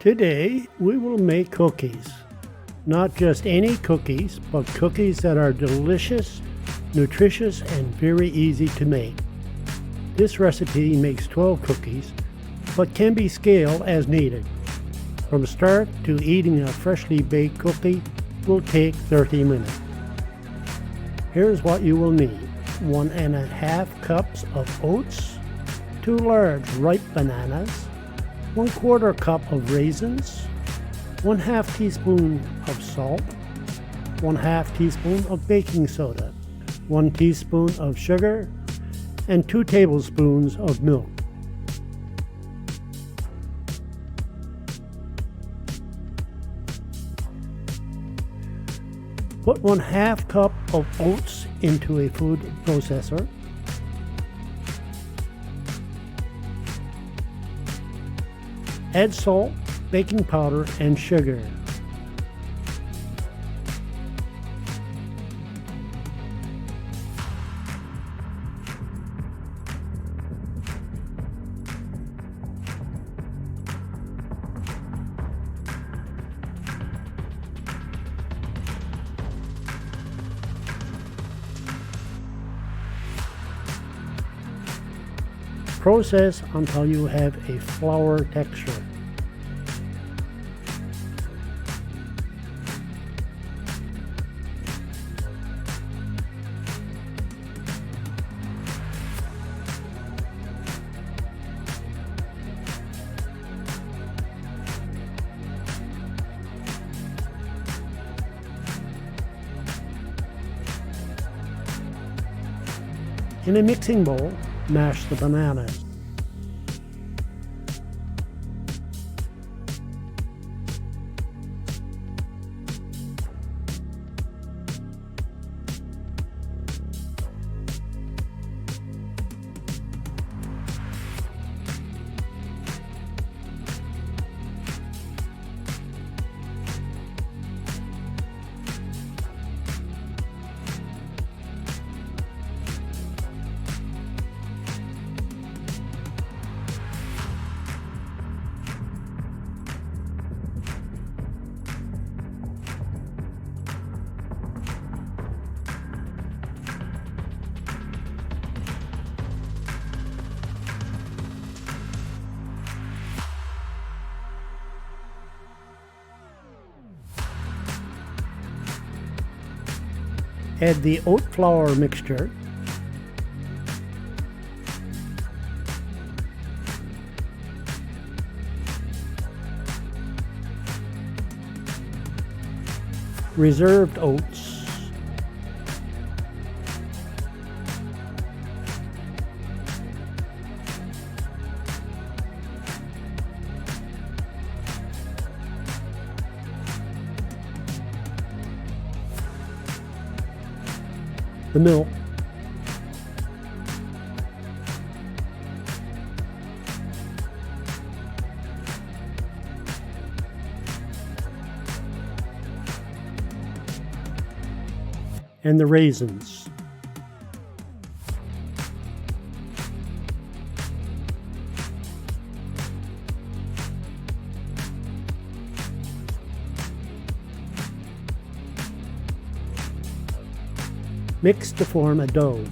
Today we will make cookies. Not just any cookies, but cookies that are delicious, nutritious, and very easy to make. This recipe makes 12 cookies, but can be scaled as needed. From start to eating a freshly baked cookie will take 30 minutes. Here's what you will need. 1.5 cups of oats, 2 large ripe bananas, 1/4 cup of raisins, 1/2 teaspoon of salt, 1/2 teaspoon of baking soda, 1 teaspoon of sugar, and 2 tablespoons of milk. Put 1/2 cup of oats into a food processor. Add salt, baking powder, and sugar. Process until you have a flour texture. In a mixing bowl, mash the bananas. Add the oat flour mixture, reserved oats, the milk, and the raisins. Mix to form a dough.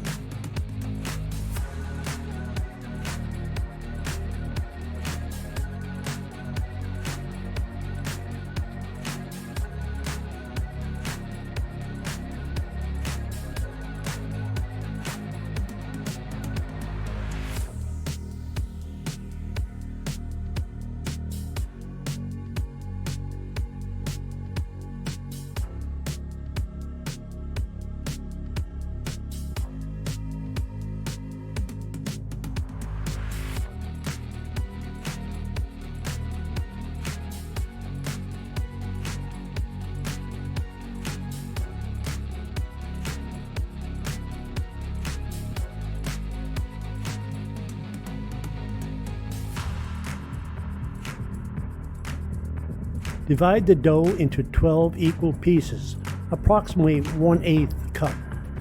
Divide the dough into 12 equal pieces, approximately 1/8 cup.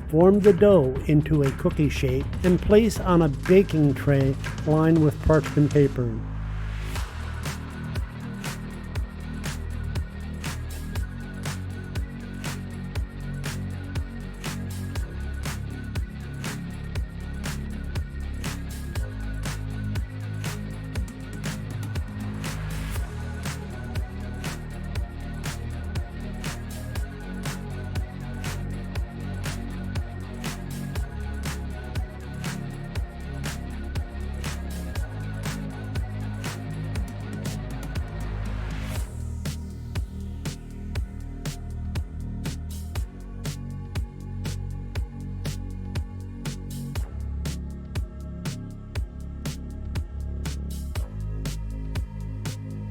Form the dough into a cookie shape and place on a baking tray lined with parchment paper.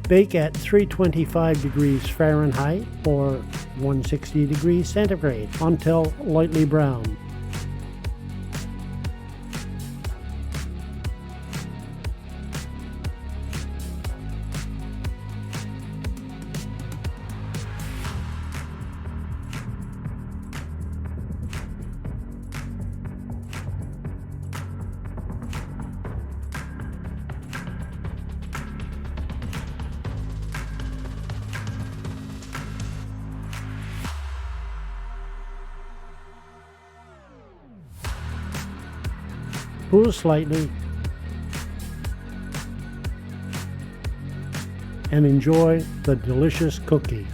Bake at 325 degrees Fahrenheit or 160 degrees centigrade until lightly brown. Cool slightly and enjoy the delicious cookie.